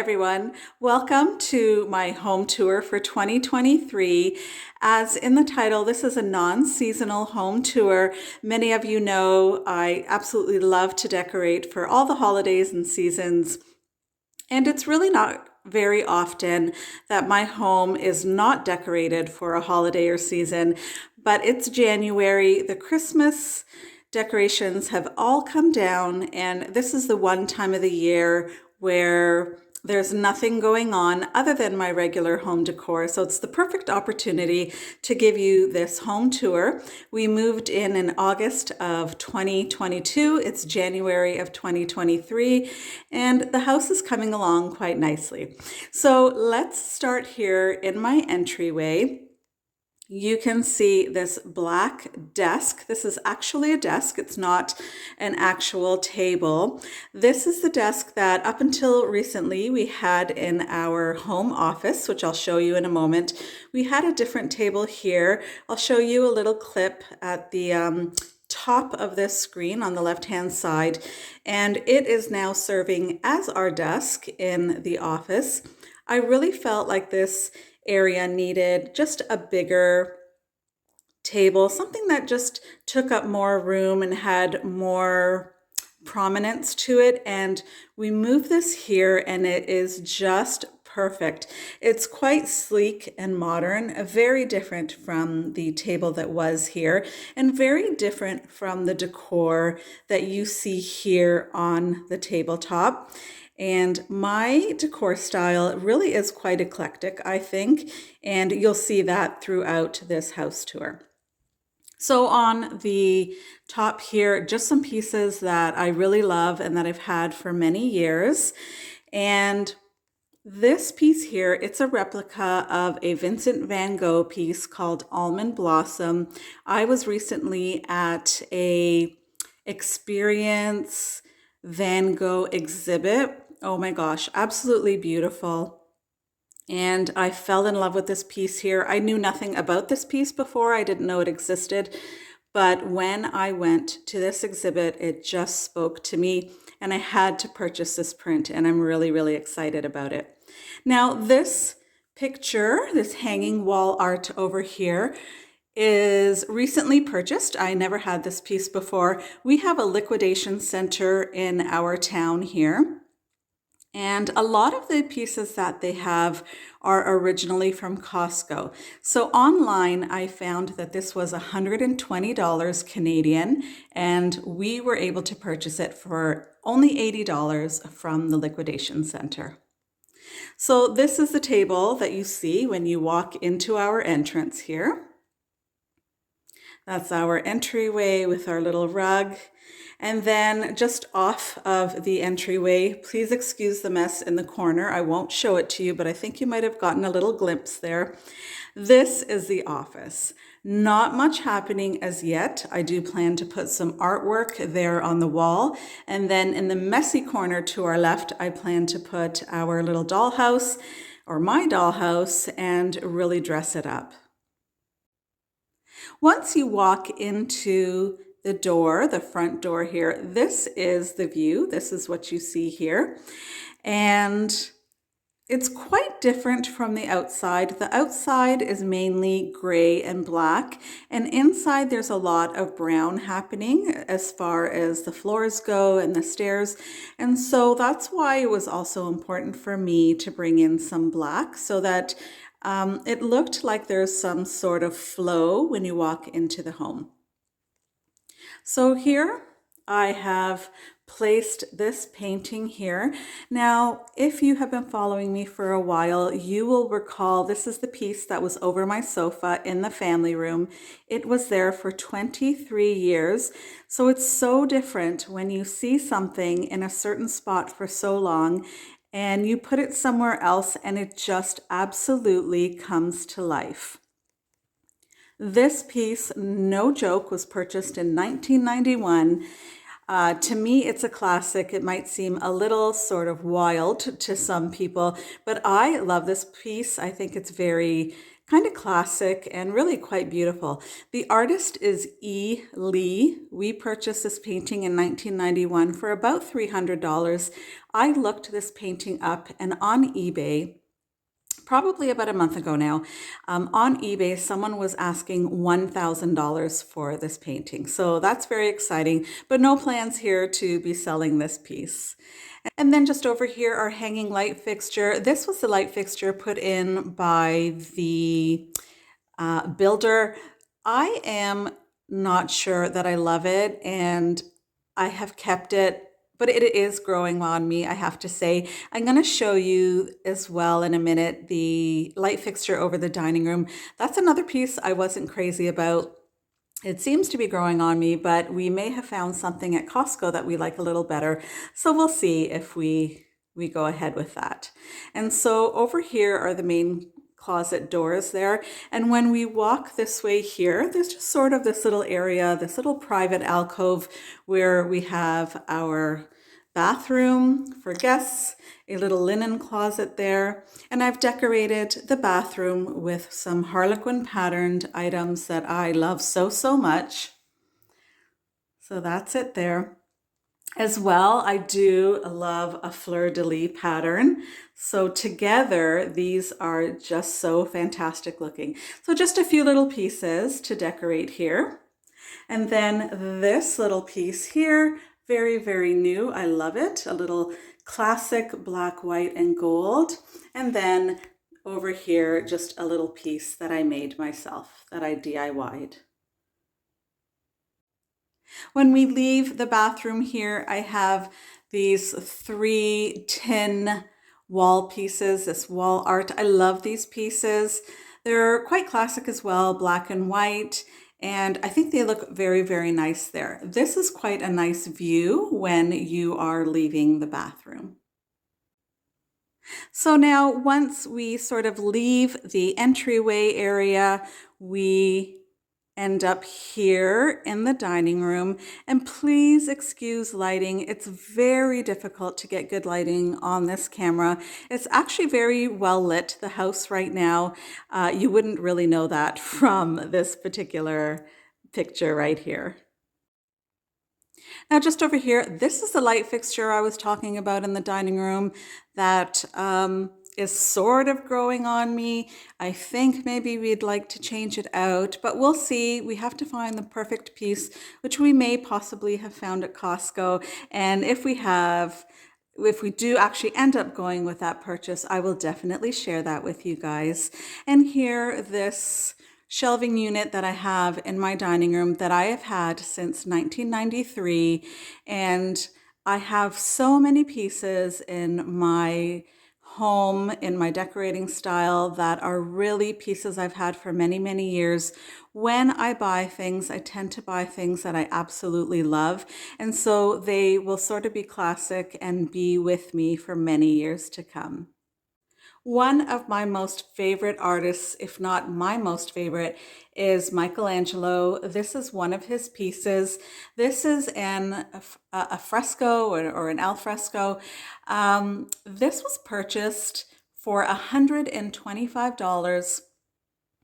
everyone. Welcome to my home tour for 2023. As in the title, this is a non-seasonal home tour. Many of you know I absolutely love to decorate for all the holidays and seasons. And it's really not very often that my home is not decorated for a holiday or season, but it's January, the Christmas decorations have all come down, and this is the one time of the year where there's nothing going on other than my regular home decor. So it's the perfect opportunity to give you this home tour. We moved in August of 2022. It's January of 2023, and the house is coming along quite nicely. So let's start here in my entryway. You can see this black desk. This is actually a desk. It's not an actual table. This is the desk that up until recently we had in our home office, which I'll show you in a moment. We had a different table here. I'll show you a little clip at the top of this screen on the left-hand side, and it is now serving as our desk in the office. I really felt like this area needed just a bigger table, something that just took up more room and had more prominence to it. And we moved this here and it is just perfect. It's quite sleek and modern, very different from the table that was here and very different from the decor that you see here on the tabletop. And my decor style really is quite eclectic, I think, and you'll see that throughout this house tour. So on the top here, just some pieces that I really love and that I've had for many years. And this piece here, it's a replica of a Vincent van Gogh piece called Almond Blossom. I was recently at a Experience Van Gogh exhibit. Oh my gosh, absolutely beautiful. And I fell in love with this piece here. I knew nothing about this piece before. I didn't know it existed. But when I went to this exhibit, it just spoke to me and I had to purchase this print and I'm really, really excited about it. Now this picture, this hanging wall art over here, is recently purchased. I never had this piece before. We have a liquidation center in our town here. And a lot of the pieces that they have are originally from Costco. So online, I found that this was $120 Canadian, and we were able to purchase it for only $80 from the liquidation center. So this is the table that you see when you walk into our entrance here. That's our entryway with our little rug. And then just off of the entryway, please excuse the mess in the corner. I won't show it to you, but I think you might have gotten a little glimpse there. This is the office. Not much happening as yet. I do plan to put some artwork there on the wall. And then in the messy corner to our left, I plan to put our little dollhouse or my dollhouse and really dress it up. Once you walk into the door, the front door here, this is the view. This is what you see here. And it's quite different from the outside. The outside is mainly gray and black, and inside there's a lot of brown happening as far as the floors go and the stairs. And so that's why it was also important for me to bring in some black so that it looked like there's some sort of flow when you walk into the home. So here I have placed this painting here. Now, if you have been following me for a while, you will recall this is the piece that was over my sofa in the family room. It was there for 23 years. So it's so different when you see something in a certain spot for so long and you put it somewhere else and it just absolutely comes to life. This piece, no joke, was purchased in 1991. To me, it's a classic. It might seem a little sort of wild to some people, but I love this piece. I think it's very kind of classic and really quite beautiful. The artist is E. Lee. We purchased this painting in 1991 for about $300. I looked this painting up, and on eBay, probably about a month ago now, on eBay, someone was asking $1,000 for this painting. So that's very exciting, but no plans here to be selling this piece. And then just over here, our hanging light fixture. This was the light fixture put in by the builder. I am not sure that I love it, and I have kept it, but it is growing on me, I have to say. I'm going to show you as well in a minute the light fixture over the dining room. That's another piece I wasn't crazy about. It seems to be growing on me, but we may have found something at Costco that we like a little better. So we'll see if we go ahead with that. And so over here are the main closet doors there. And when we walk this way here, there's just sort of this little area, this little private alcove where we have our bathroom for guests, a little linen closet there, and I've decorated the bathroom with some Harlequin patterned items that I love so much. So that's it there. As well, I do love a fleur-de-lis pattern. So together, these are just so fantastic looking. So just a few little pieces to decorate here. And then this little piece here, very new. I love it. A little classic black, white, and gold. And then over here, just a little piece that I made myself, that I DIY'd. When we leave the bathroom here, I have these 3 tin wall pieces, this wall art. I love these pieces. They're quite classic as well, black and white, and I think they look very nice there. This is quite a nice view when you are leaving the bathroom. So now once we sort of leave the entryway area, we end up here in the dining room, and please excuse lighting. It's very difficult to get good lighting on this camera. It's actually very well lit, the house right now. You wouldn't really know that from this particular picture right here. Now just over here, this is the light fixture I was talking about in the dining room that is sort of growing on me. I think maybe we'd like to change it out, but we'll see. We have to find the perfect piece, which we may possibly have found at Costco. And if we do actually end up going with that purchase, I will definitely share that with you guys. And here, this shelving unit that I have in my dining room that I have had since 1993. And I have so many pieces in my home, in my decorating style, that are really pieces I've had for many years. When I buy things, I tend to buy things that I absolutely love. And so they will sort of be classic and be with me for many years to come. One of my most favorite artists, if not my most favorite, is Michelangelo. This is one of his pieces. This is a fresco or an alfresco. This was purchased for $125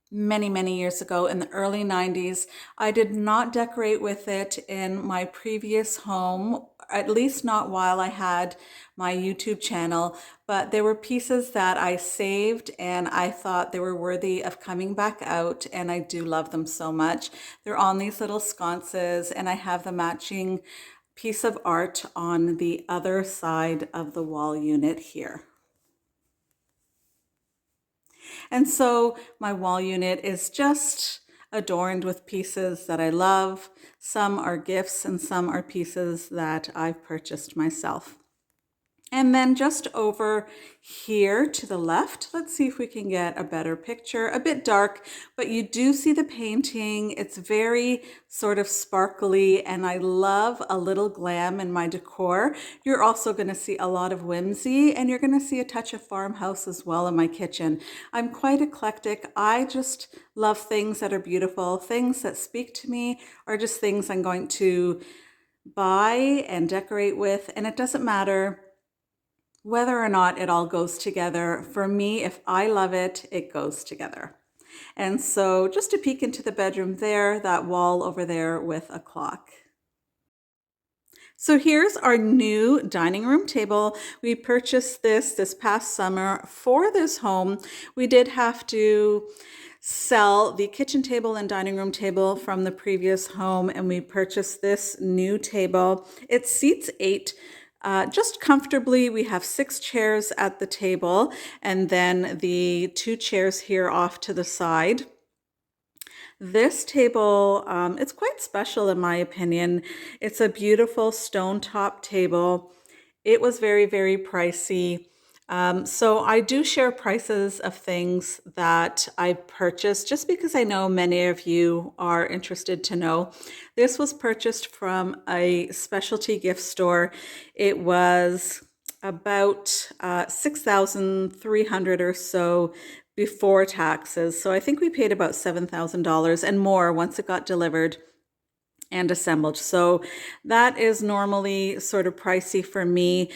many years ago in the early 90s. I did not decorate with it in my previous home, at least not while I had my YouTube channel, but there were pieces that I saved and I thought they were worthy of coming back out, and I do love them so much. They're on these little sconces, and I have the matching piece of art on the other side of the wall unit here. And so my wall unit is just adorned with pieces that I love. Some are gifts and some are pieces that I've purchased myself. And then just over here to the left, let's see if we can get a better picture. A bit dark, but you do see the painting. It's very sort of sparkly, and I love a little glam in my decor. You're also going to see a lot of whimsy, and you're going to see a touch of farmhouse as well in my kitchen. I'm quite eclectic. I just love things that are beautiful, things that speak to me, or just things I'm going to buy and decorate with, and it doesn't matter whether or not it all goes together. For me, if I love it, it goes together. And so just a peek into the bedroom there, that wall over there with a clock. So here's our new dining room table. We purchased this past summer for this home. We did have to sell the kitchen table and dining room table from the previous home, and we purchased this new table. It seats 8 just comfortably. We have 6 chairs at the table and then the 2 chairs here off to the side. This table, it's quite special in my opinion. It's a beautiful stone top table. It was very, very pricey. So I do share prices of things that I purchased just because I know many of you are interested to know. This was purchased from a specialty gift store. It was about 6,300 or so before taxes. So I think we paid about $7,000 and more once it got delivered and assembled. So that is normally sort of pricey for me.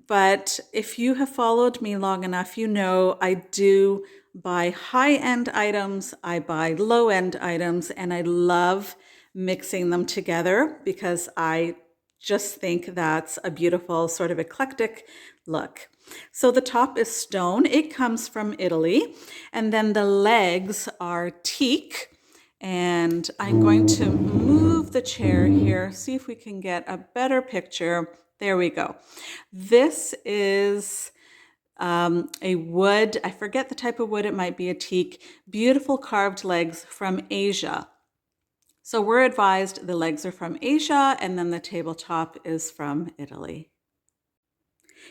But if you have followed me long enough, you know I do buy high-end items, I buy low-end items, and I love mixing them together because I just think that's a beautiful sort of eclectic look. So the top is stone. It comes from Italy. And then the legs are teak. And I'm going to move the chair here, see if we can get a better picture. There we go. This is a wood, I forget the type of wood, it might be a teak, beautiful carved legs from Asia. So we're advised the legs are from Asia and then the tabletop is from Italy.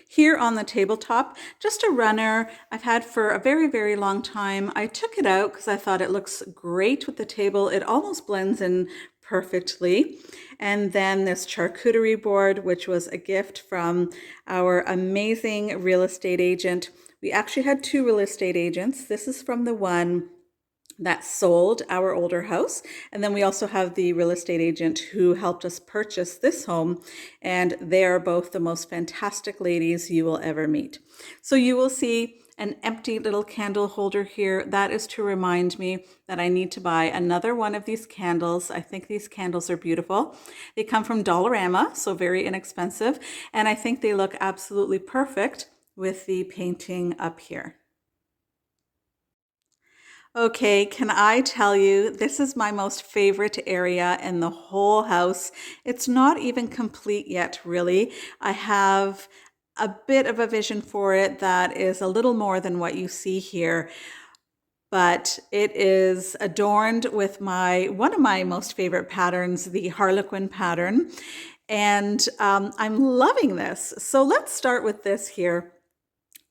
Here on the tabletop, just a runner I've had for a very, very long time. I took it out because I thought it looks great with the table. It almost blends in perfectly. And then this charcuterie board, which was a gift from our amazing real estate agent. We actually had 2 real estate agents. This is from the one that sold our older house. And then we also have the real estate agent who helped us purchase this home. And they are both the most fantastic ladies you will ever meet. So you will see an empty little candle holder here. That is to remind me that I need to buy another one of these candles. I think these candles are beautiful. They come from Dollarama, so very inexpensive. And I think they look absolutely perfect with the painting up here. Okay, can I tell you, this is my most favorite area in the whole house. It's not even complete yet, really. I have a bit of a vision for it that is a little more than what you see here, but it is adorned with one of my most favorite patterns, the Harlequin pattern, and I'm loving this. So let's start with this here.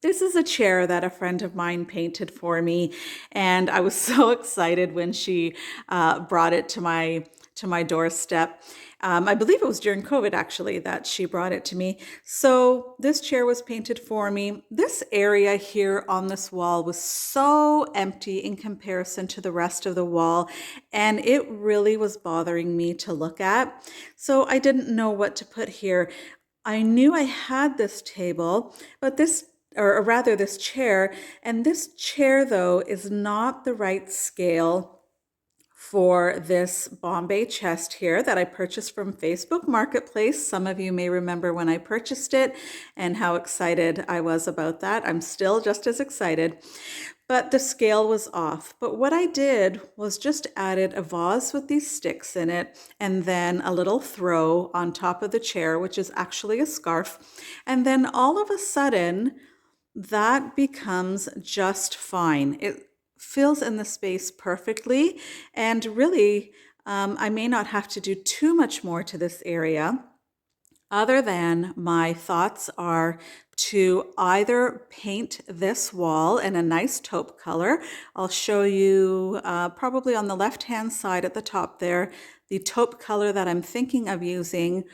This is a chair that a friend of mine painted for me, and I was so excited when she brought it to my doorstep. I believe it was during COVID actually that she brought it to me. So this chair was painted for me. This area here on this wall was so empty in comparison to the rest of the wall, and it really was bothering me to look at. So I didn't know what to put here. I knew I had this table, but this chair, and this chair though is not the right scale for this Bombay chest here that I purchased from Facebook Marketplace. Some of you may remember when I purchased it and how excited I was about that. I'm still just as excited, but the scale was off. But what I did was just added a vase with these sticks in it and then a little throw on top of the chair, which is actually a scarf. And then all of a sudden, that becomes just fine. It fills in the space perfectly, and really, I may not have to do too much more to this area other than my thoughts are to either paint this wall in a nice taupe color. I'll show you probably on the left-hand side at the top there, the taupe color that I'm thinking of using,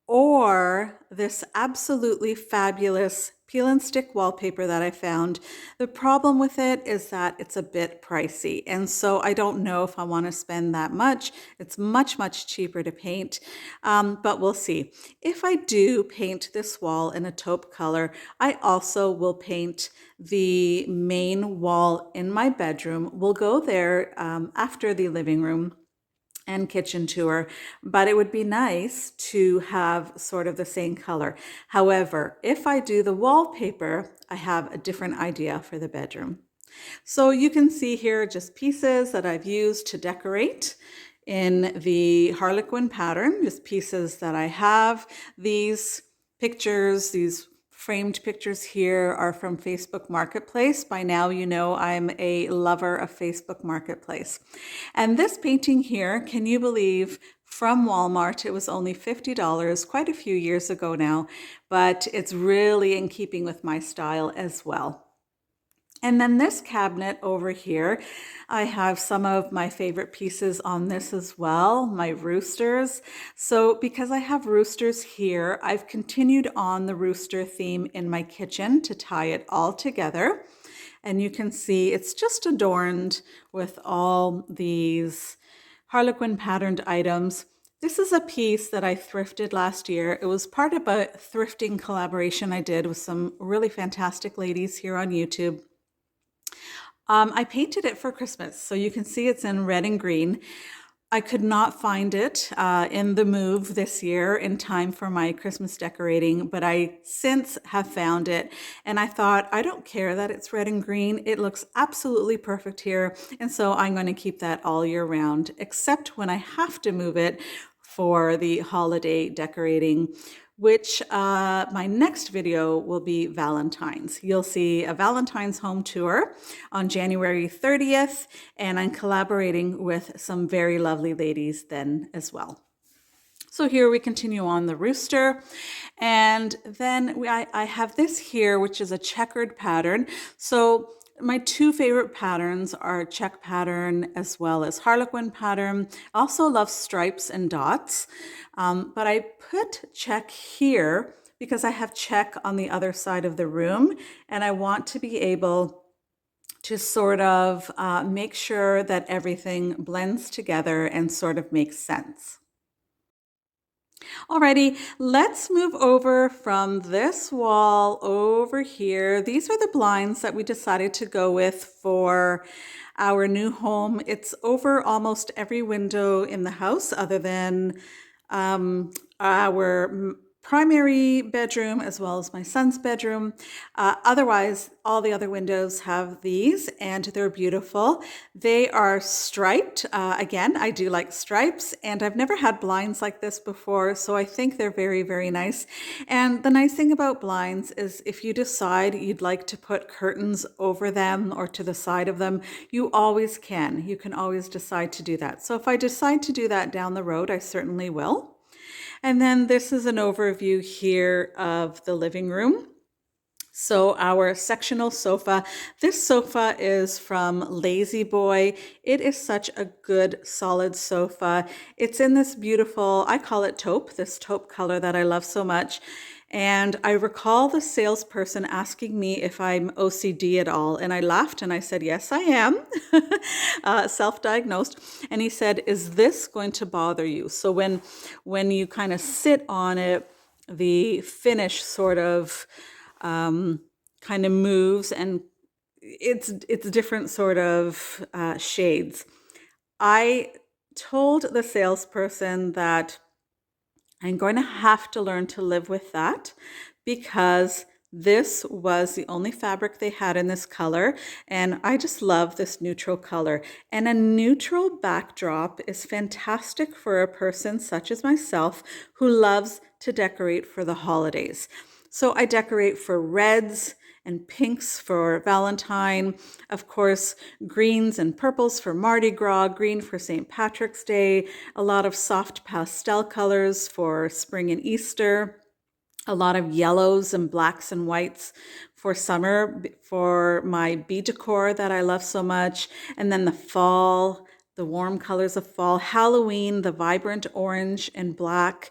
or this absolutely fabulous peel and stick wallpaper that I found. The problem with it is that it's a bit pricey, and so I don't know if I want to spend that much. It's much, much cheaper to paint, but we'll see. If I do paint this wall in a taupe color, I also will paint the main wall in my bedroom. We'll go there after the living room and kitchen tour, but it would be nice to have sort of the same color. However, if I do the wallpaper, I have a different idea for the bedroom. So you can see here just pieces that I've used to decorate in the Harlequin pattern, just pieces that I have. These pictures, these framed pictures here are from Facebook Marketplace. By now, you know I'm a lover of Facebook Marketplace. And this painting here, can you believe, from Walmart, it was only $50, quite a few years ago now, but it's really in keeping with my style as well. And then this cabinet over here, I have some of my favorite pieces on this as well, my roosters. So because I have roosters here, I've continued on the rooster theme in my kitchen to tie it all together. And you can see it's just adorned with all these Harlequin patterned items. This is a piece that I thrifted last year. It was part of a thrifting collaboration I did with some really fantastic ladies here on YouTube. I painted it for Christmas, so you can see it's in red and green. I could not find it in the move this year in time for my Christmas decorating, but I since have found it, and I thought, I don't care that it's red and green. It looks absolutely perfect here, and so I'm going to keep that all year round, except when I have to move it for the holiday decorating, which my next video will be Valentine's. You'll see a Valentine's home tour on January 30th, and I'm collaborating with some very lovely ladies then as well. So here we continue on the rooster, and then I have this here, which is a checkered pattern. So my two favorite patterns are check pattern as well as Harlequin pattern. I also love stripes and dots, but I put check here because I have check on the other side of the room, and I want to be able to sort of make sure that everything blends together and sort of makes sense. Alrighty, let's move over from this wall over here. These are the blinds that we decided to go with for our new home. It's over almost every window in the house other than our primary bedroom as well as my son's bedroom. Otherwise, all the other windows have these, and they're beautiful. They are striped. Again, I do like stripes, and I've never had blinds like this before, so I think they're very, very nice. And the nice thing about blinds is if you decide you'd like to put curtains over them or to the side of them, you always can. You can always decide to do that. So if I decide to do that down the road, I certainly will. And then this is an overview here of the living room. So our sectional sofa, this sofa is from Lazy Boy. It is such a good solid sofa. It's in this beautiful, I call it taupe, this taupe color that I love so much. And I recall the salesperson asking me if I'm OCD at all. And I laughed and I said, yes, I am, self-diagnosed. And he said, is this going to bother you? So when you kind of sit on it, the finish sort of kind of moves, and it's different sort of shades. I told the salesperson that I'm going to have to learn to live with that because this was the only fabric they had in this color, and I just love this neutral color. And a neutral backdrop is fantastic for a person such as myself who loves to decorate for the holidays. So I decorate for reds and pinks for Valentine, of course, greens and purples for Mardi Gras, green for St. Patrick's Day, a lot of soft pastel colors for spring and Easter, a lot of yellows and blacks and whites for summer for my bead decor that I love so much, and then the fall, the warm colors of fall, Halloween, the vibrant orange and black,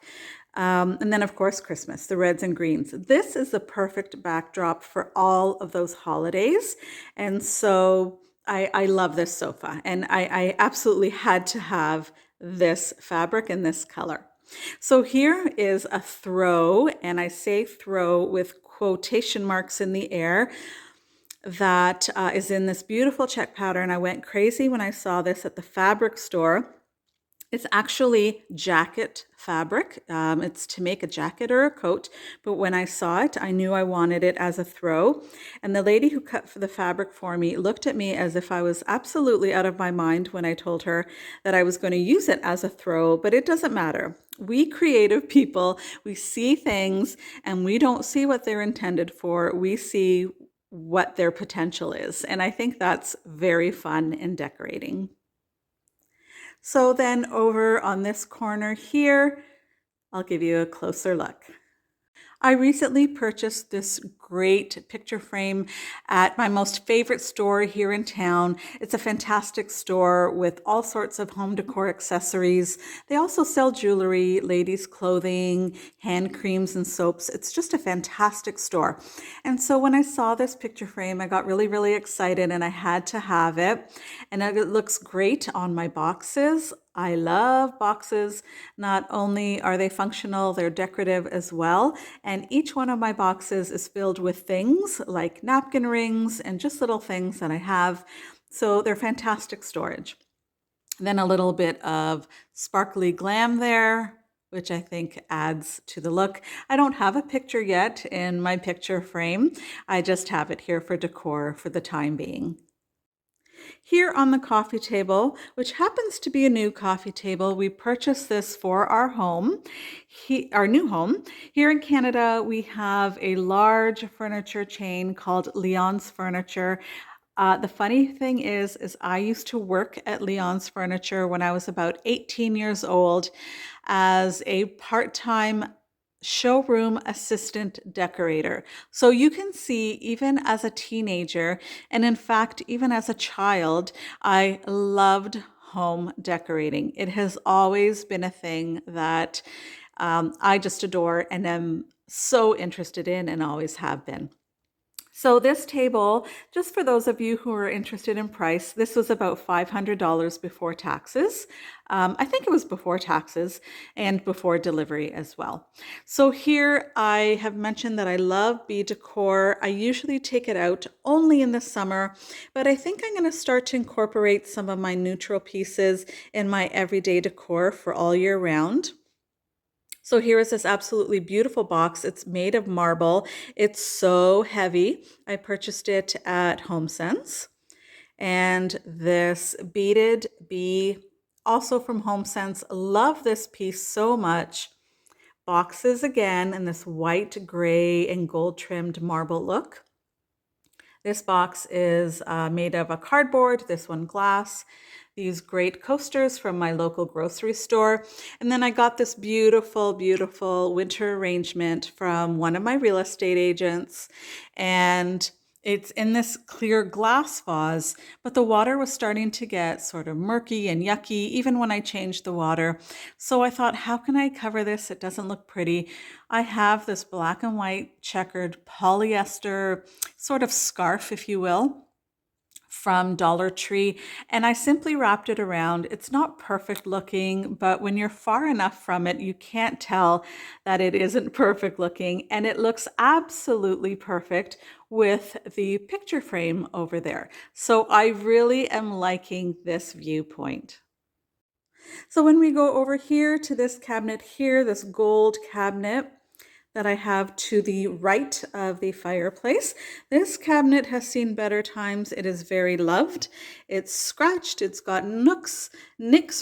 And then, of course, Christmas, the reds and greens. This is the perfect backdrop for all of those holidays. And so I love this sofa, and I absolutely had to have this fabric in this color. So here is a throw, and I say throw with quotation marks in the air, that is in this beautiful check pattern. I went crazy when I saw this at the fabric store. It's actually jacket fabric. It's to make a jacket or a coat, but when I saw it, I knew I wanted it as a throw. And the lady who cut the fabric for me looked at me as if I was absolutely out of my mind when I told her that I was going to use it as a throw, but it doesn't matter. We creative people, we see things and we don't see what they're intended for. We see what their potential is. And I think that's very fun in decorating. So then over on this corner here, I'll give you a closer look. I recently purchased this great picture frame at my most favorite store here in town. It's a fantastic store with all sorts of home decor accessories. They also sell jewelry, ladies' clothing, hand creams, and soaps. It's just a fantastic store. And so when I saw this picture frame, I got really, really excited and I had to have it. And it looks great on my boxes. I love boxes. Not only are they functional, they're decorative as well. And each one of my boxes is filled with things like napkin rings and just little things that I have. So they're fantastic storage. Then a little bit of sparkly glam there, which I think adds to the look. I don't have a picture yet in my picture frame. I just have it here for decor for the time being. Here on the coffee table, which happens to be a new coffee table, we purchased this for our home, our new home. Here in Canada, we have a large furniture chain called Leon's Furniture. The funny thing is I used to work at Leon's Furniture when I was about 18 years old as a part-time showroom assistant decorator. So you can see, even as a teenager, and in fact, even as a child, I loved home decorating. It has always been a thing that I just adore and am so interested in and always have been. So this table, just for those of you who are interested in price, this was about $500 before taxes. I think it was before taxes and before delivery as well. So here I have mentioned that I love bee decor. I usually take it out only in the summer, but I think I'm going to start to incorporate some of my neutral pieces in my everyday decor for all year round. So here is this absolutely beautiful box. It's made of marble. It's so heavy. I purchased it at HomeSense. And this beaded bee, also from HomeSense. Love this piece so much. Boxes again in this white, gray, and gold trimmed marble look. This box is made of a cardboard, this one glass. These great coasters from my local grocery store. And then I got this beautiful, beautiful winter arrangement from one of my real estate agents. And it's in this clear glass vase, but the water was starting to get sort of murky and yucky, even when I changed the water. So I thought, how can I cover this? It doesn't look pretty. I have this black and white checkered polyester sort of scarf, if you will, from Dollar Tree, and I simply wrapped it around. It's not perfect looking, but when you're far enough from it, you can't tell that it isn't perfect looking, and it looks absolutely perfect with the picture frame over there. So I really am liking this viewpoint. So when we go over here to this cabinet here, this gold cabinet that I have to the right of the fireplace. This cabinet has seen better times. It is very loved. It's scratched. It's got nicks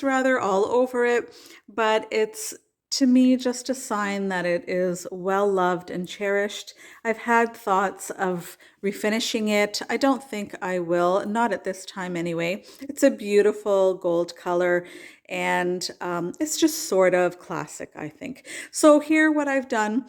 rather, all over it, but it's, to me, just a sign that it is well loved and cherished. I've had thoughts of refinishing it. I don't think I will, not at this time anyway. It's a beautiful gold color, and it's just sort of classic, I think. So here, what I've done,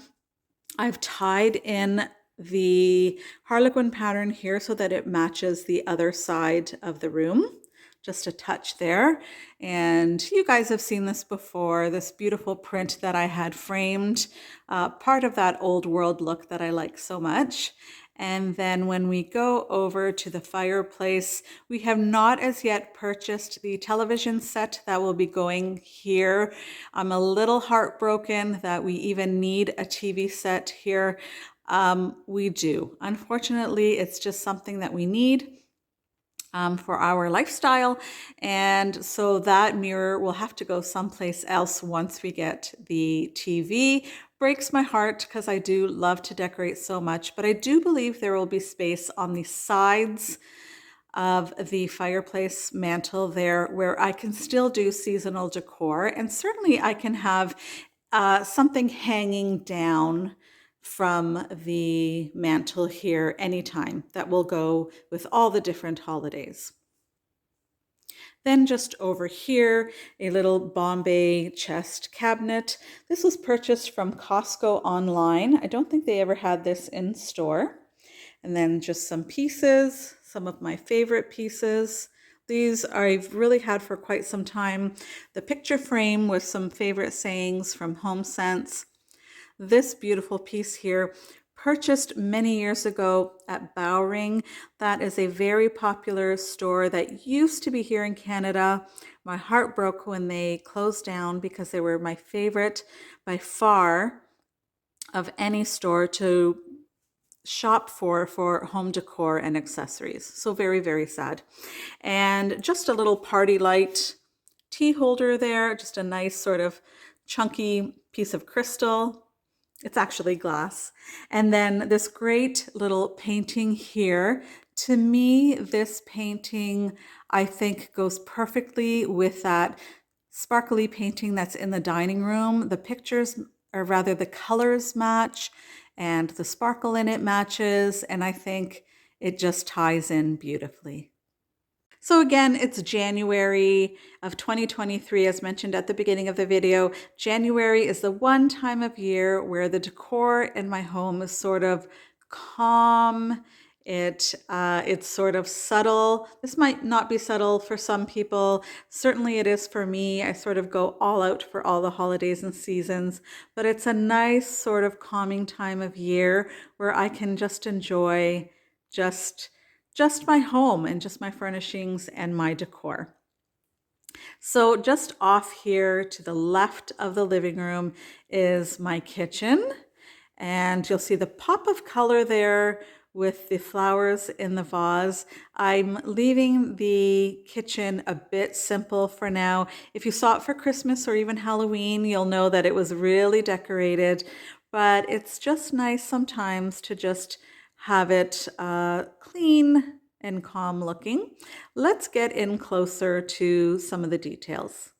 I've tied in the Harlequin pattern here so that it matches the other side of the room. just a touch there. And you guys have seen this before, this beautiful print that I had framed, part of that old world look that I like so much. And then when we go over to the fireplace, we have not as yet purchased the television set that will be going here. I'm a little heartbroken that we even need a TV set here. We do. Unfortunately, it's just something that we need for our lifestyle. And so that mirror will have to go someplace else once we get the TV. Breaks my heart because I do love to decorate so much, but I do believe there will be space on the sides of the fireplace mantle there where I can still do seasonal decor. And certainly I can have something hanging down from the mantle here anytime that will go with all the different holidays. Then just over here, a little Bombay chest cabinet. This was purchased from Costco online. I don't think they ever had this in store. And then just some pieces, some of my favorite pieces. These I've really had for quite some time. The picture frame with some favorite sayings from HomeSense. This beautiful piece here, purchased many years ago at Bowring. That is a very popular store that used to be here in Canada. My heart broke when they closed down because they were my favorite by far of any store to shop for home decor and accessories. So very, very sad. And just a little party light tea holder there, just a nice sort of chunky piece of crystal. It's actually glass. And then this great little painting here. To me, this painting, I think, goes perfectly with that sparkly painting that's in the dining room. The pictures, or rather the colors match, and the sparkle in it matches, and I think it just ties in beautifully. So again, it's January of 2023, as mentioned at the beginning of the video. January is the one time of year where the decor in my home is sort of calm. It's sort of subtle. This might not be subtle for some people. Certainly it is for me. I sort of go all out for all the holidays and seasons, but it's a nice sort of calming time of year where I can just enjoy just my home and just my furnishings and my decor. So just off here to the left of the living room is my kitchen, and you'll see the pop of color there with the flowers in the vase. I'm leaving the kitchen a bit simple for now. If you saw it for Christmas or even Halloween, you'll know that it was really decorated, but it's just nice sometimes to just have it clean and calm looking. Let's get in closer to some of the details.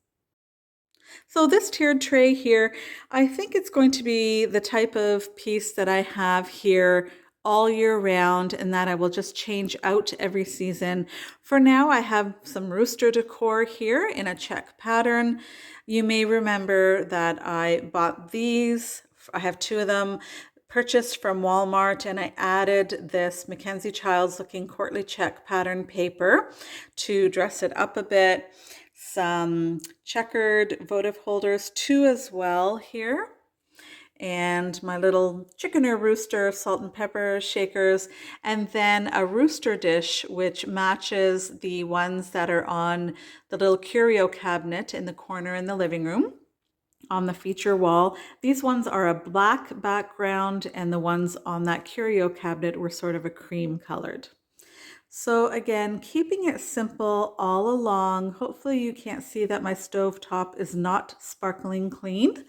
So this tiered tray here, I think it's going to be the type of piece that I have here all year round and that I will just change out every season. For now, I have some rooster decor here in a check pattern. You may remember that I bought these. I have two of them purchased from Walmart, and I added this Mackenzie Childs looking courtly check pattern paper to dress it up a bit. Some checkered votive holders, two as well here. And my little chicken or rooster salt and pepper shakers, and then a rooster dish which matches the ones that are on the little curio cabinet in the corner in the living room on the feature wall. These ones are a black background, and the ones on that curio cabinet were sort of a cream colored. So again, keeping it simple all along. Hopefully you can't see that my stove top is not sparkling clean.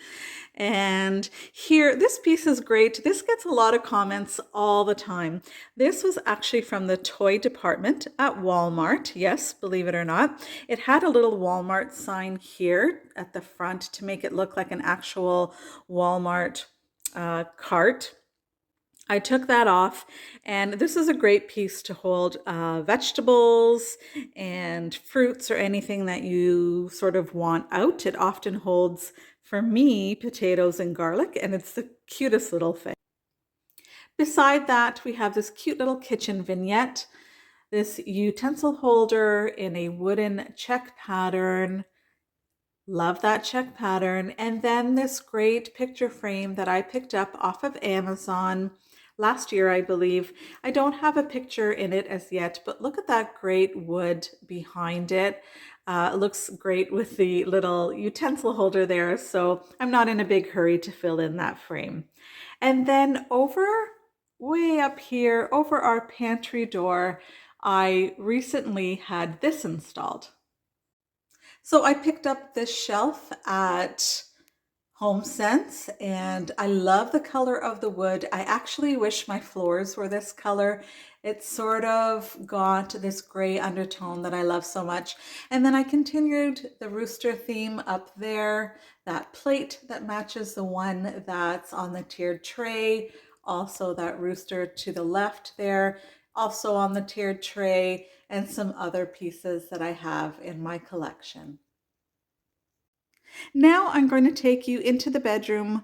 And here, this piece is great. This gets a lot of comments all the time. This was actually from the toy department at Walmart. Yes, believe it or not. It had a little Walmart sign here at the front to make it look like an actual Walmart cart. I took that off, and this is a great piece to hold vegetables and fruits or anything that you sort of want out. It often holds, for me, potatoes and garlic, and it's the cutest little thing. Beside that, we have this cute little kitchen vignette. this utensil holder in a wooden check pattern. Love that check pattern. And then this great picture frame that I picked up off of Amazon last year, I believe. I don't have a picture in it as yet, but look at that great wood behind it. It looks great with the little utensil holder there, so I'm not in a big hurry to fill in that frame. And then way up here, over our pantry door, I recently had this installed. So I picked up this shelf at HomeSense and I love the color of the wood. I actually wish my floors were this color. It's sort of got this gray undertone that I love so much. And then I continued the rooster theme up there, that plate that matches the one that's on the tiered tray, also that rooster to the left there, also on the tiered tray, and some other pieces that I have in my collection. Now I'm going to take you into the bedroom,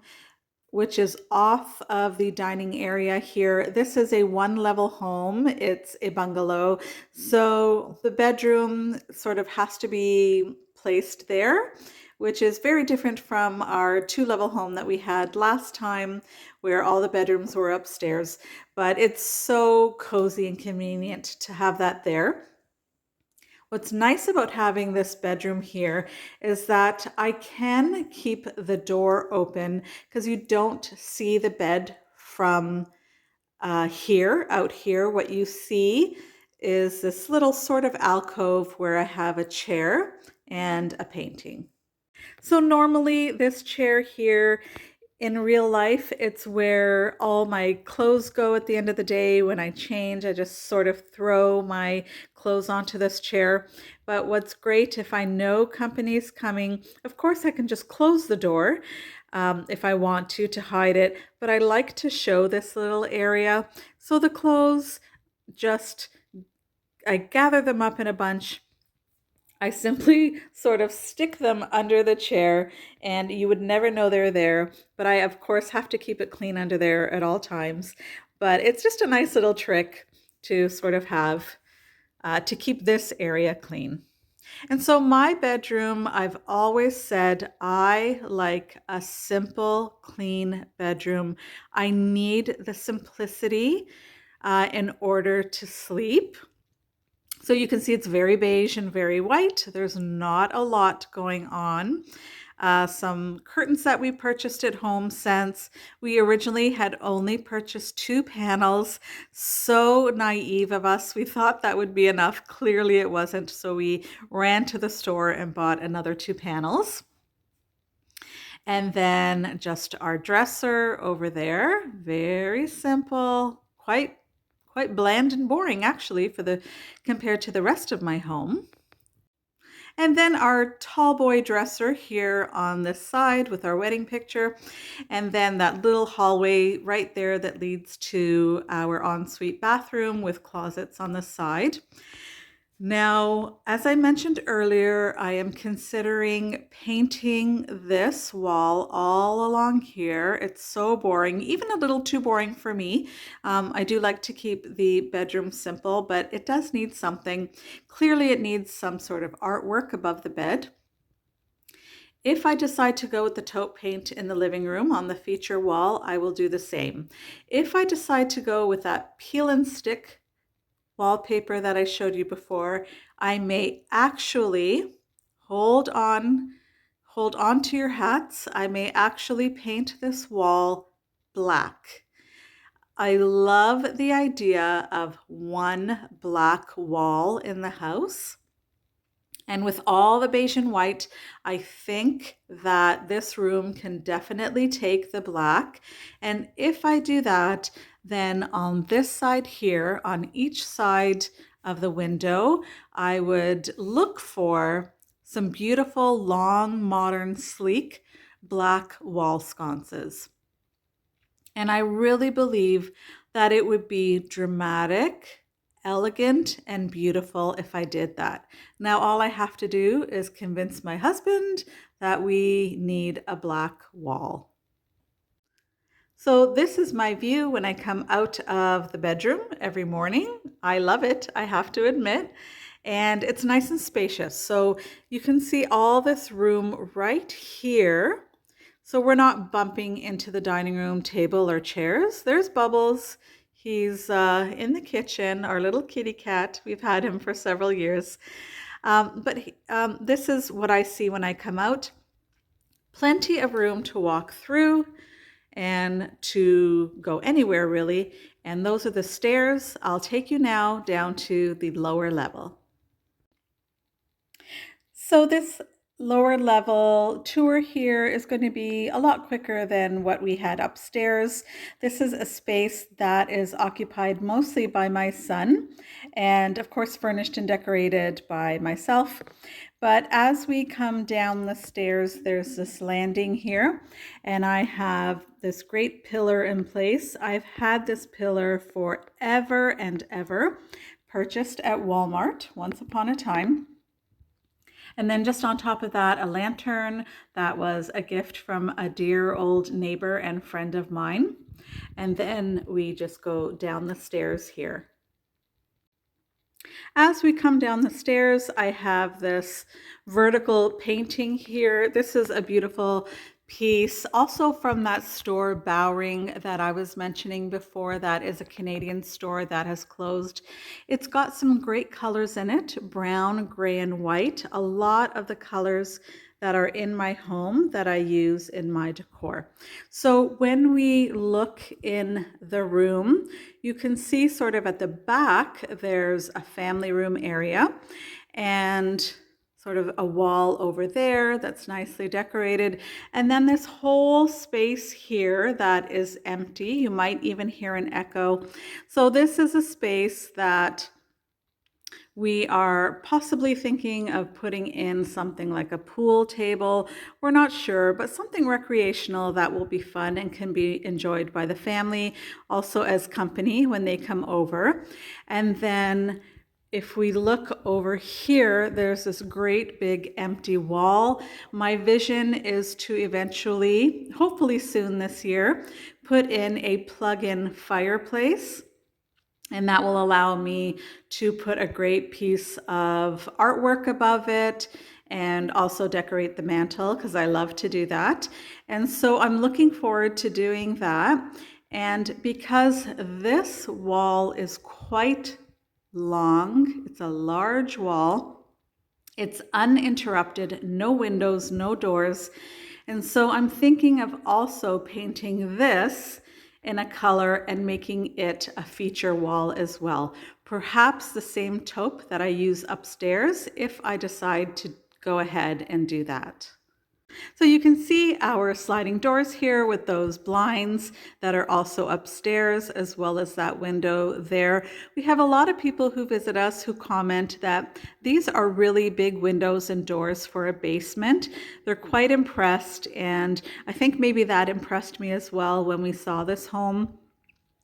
which is off of the dining area here. This is a one-level home. It's a bungalow. So the bedroom sort of has to be placed there, which is very different from our two-level home that we had last time, where all the bedrooms were upstairs. But it's so cozy and convenient to have that there. What's nice about having this bedroom here is that I can keep the door open because you don't see the bed from out here. What you see is this little sort of alcove where I have a chair and a painting. So normally this chair here in real life, it's where all my clothes go at the end of the day. When I change, I just sort of throw my clothes onto this chair. But what's great, if I know company's coming, of course I can just close the door if I want to hide it. But I like to show this little area. So the clothes, I gather them up in a bunch. I simply sort of stick them under the chair and you would never know they're there, but I of course have to keep it clean under there at all times. But it's just a nice little trick to sort of have to keep this area clean. And so my bedroom, I've always said I like a simple, clean bedroom. I need the simplicity in order to sleep. So you can see it's very beige and very white. There's not a lot going on. Some curtains that we purchased at HomeSense. We originally had only purchased 2 panels. So naive of us. We thought that would be enough. Clearly it wasn't. So we ran to the store and bought another 2 panels. And then just our dresser over there. Very simple, quite bland and boring actually compared to the rest of my home. And then our tall boy dresser here on this side with our wedding picture. And then that little hallway right there that leads to our ensuite bathroom with closets on the side. Now, as I mentioned earlier, I am considering painting this wall all along here. It's so boring, even a little too boring for me. I do like to keep the bedroom simple, but it does need something. Clearly, it needs some sort of artwork above the bed. If I decide to go with the taupe paint in the living room on the feature wall, I will do the same. If I decide to go with that peel and stick wallpaper that I showed you before, I may actually hold on to your hats. I may actually paint this wall black. I love the idea of one black wall in the house. And with all the beige and white, I think that this room can definitely take the black. And if I do that, then on this side here, on each side of the window, I would look for some beautiful, long, modern, sleek black wall sconces. And I really believe that it would be dramatic, elegant, and beautiful if I did that. Now, all I have to do is convince my husband that we need a black wall. So this is my view when I come out of the bedroom every morning. I love it, I have to admit. And it's nice and spacious. So you can see all this room right here. So we're not bumping into the dining room table or chairs. There's Bubbles. He's in the kitchen, our little kitty cat. We've had him for several years. This is what I see when I come out. Plenty of room to walk through and to go anywhere really. And those are the stairs. I'll take you now down to the lower level. So this lower level tour here is going to be a lot quicker than what we had upstairs. This is a space that is occupied mostly by my son and of course furnished and decorated by myself. But as we come down the stairs, there's this landing here and I have this great pillar in place. I've had this pillar forever and ever, purchased at Walmart once upon a time. And then just on top of that, a lantern that was a gift from a dear old neighbor and friend of mine. And then we just go down the stairs here. As we come down the stairs, I have this vertical painting here. This is a beautiful piece, also from that store Bowring that I was mentioning before. That is a Canadian store that has closed. It's got some great colors in it, brown, gray, and white. A lot of the colors that are in my home that I use in my decor. So when we look in the room, you can see sort of at the back, there's a family room area and sort of a wall over there that's nicely decorated. And then this whole space here that is empty. You might even hear an echo. So this is a space that we are possibly thinking of putting in something like a pool table. We're not sure, but something recreational that will be fun and can be enjoyed by the family, also as company when they come over. And then if we look over here, there's this great big empty wall. My vision is to eventually, hopefully soon this year, put in a plug-in fireplace. And that will allow me to put a great piece of artwork above it and also decorate the mantle because I love to do that. And so I'm looking forward to doing that. And because this wall is quite long, it's a large wall, it's uninterrupted, no windows, no doors. And so I'm thinking of also painting this in a color and making it a feature wall as well. Perhaps the same taupe that I use upstairs if I decide to go ahead and do that. So you can see our sliding doors here with those blinds that are also upstairs, as well as that window there. We have a lot of people who visit us who comment that these are really big windows and doors for a basement. They're quite impressed, and I think maybe that impressed me as well when we saw this home.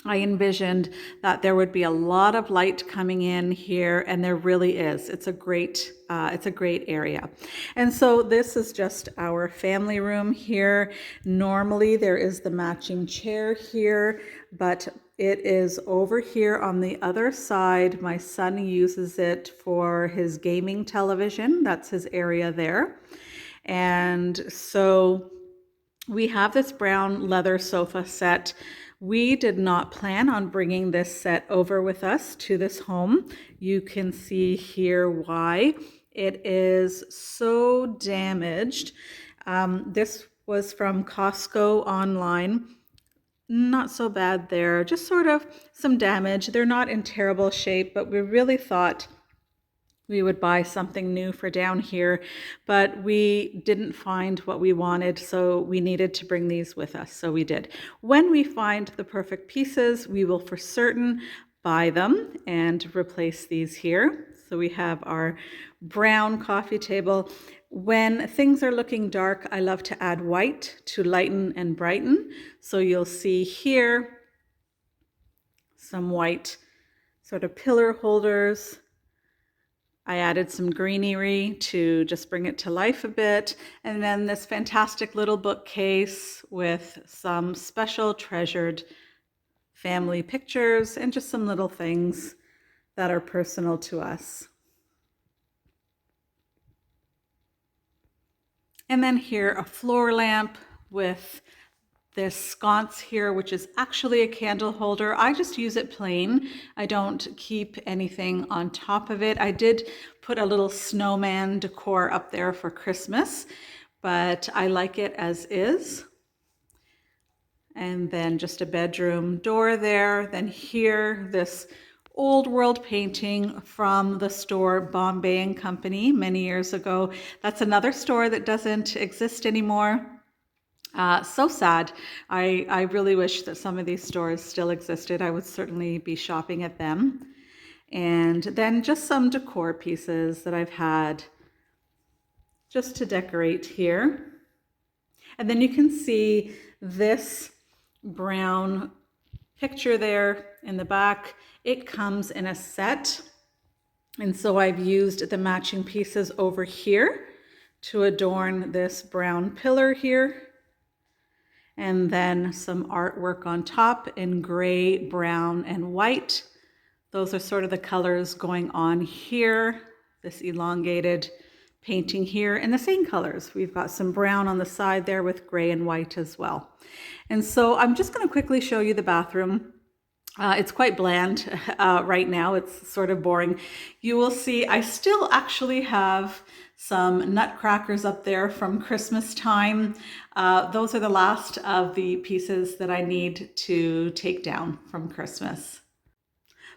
I envisioned that there would be a lot of light coming in here, and there really is. It's a great area. And so this is just our family room here. Normally there is the matching chair here, but it is over here on the other side. My son uses it for his gaming television. That's his area there. And so we have this brown leather sofa set. We did not plan on bringing this set over with us to this home. You can see here why. It is so damaged. This was from Costco online. Not so bad there, just sort of some damage. They're not in terrible shape, but we really thought we would buy something new for down here, but we didn't find what we wanted, so we needed to bring these with us, so we did. When we find the perfect pieces, we will for certain buy them and replace these here. So we have our brown coffee table. When things are looking dark, I love to add white to lighten and brighten. So you'll see here some white sort of pillar holders, I added some greenery to just bring it to life a bit. And then this fantastic little bookcase with some special treasured family pictures and just some little things that are personal to us. And then here, a floor lamp with this sconce here, which is actually a candle holder. I just use it plain. I don't keep anything on top of it. I did put a little snowman decor up there for Christmas, but I like it as is. And then just a bedroom door there. Then here, this old world painting from the store Bombay and Company many years ago. That's another store that doesn't exist anymore. So sad. I really wish that some of these stores still existed. I would certainly be shopping at them. And then just some decor pieces that I've had just to decorate here. And then you can see this brown picture there in the back. It comes in a set. And so I've used the matching pieces over here to adorn this brown pillar here. And then some artwork on top in gray, brown, and white. Those are sort of the colors going on here. This elongated painting here in the same colors. We've got some brown on the side there with gray and white as well. And so I'm just going to quickly show you the bathroom. It's quite bland right now. It's sort of boring. You will see I still actually have some nutcrackers up there from Christmas time. Those are the last of the pieces that I need to take down from Christmas.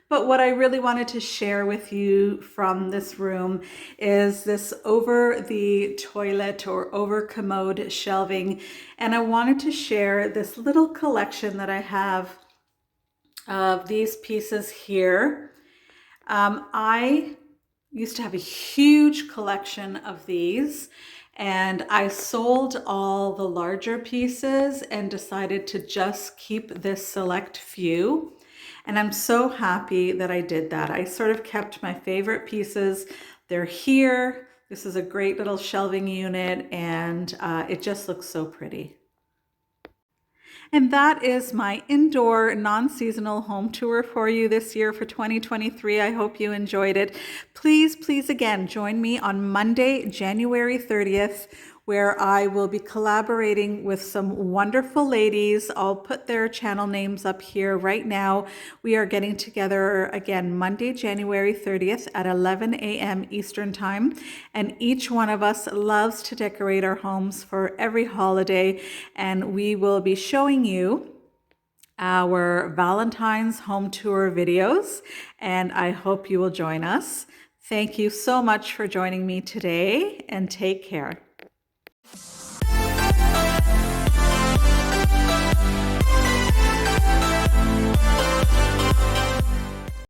But what I really wanted to share with you from this room is this over the toilet or over commode shelving. And I wanted to share this little collection that I have of these pieces here. I used to have a huge collection of these, and I sold all the larger pieces and decided to just keep this select few. And I'm so happy that I did that. I sort of kept my favorite pieces. They're here. This is a great little shelving unit, and it just looks so pretty. And that is my indoor non-seasonal home tour for you this year for 2023. I hope you enjoyed it. Please, please again, join me on Monday, January 30th, where I will be collaborating with some wonderful ladies. I'll put their channel names up here right now. We are getting together again Monday, January 30th at 11 a.m. Eastern Time. And each one of us loves to decorate our homes for every holiday. And we will be showing you our Valentine's home tour videos. And I hope you will join us. Thank you so much for joining me today, and take care.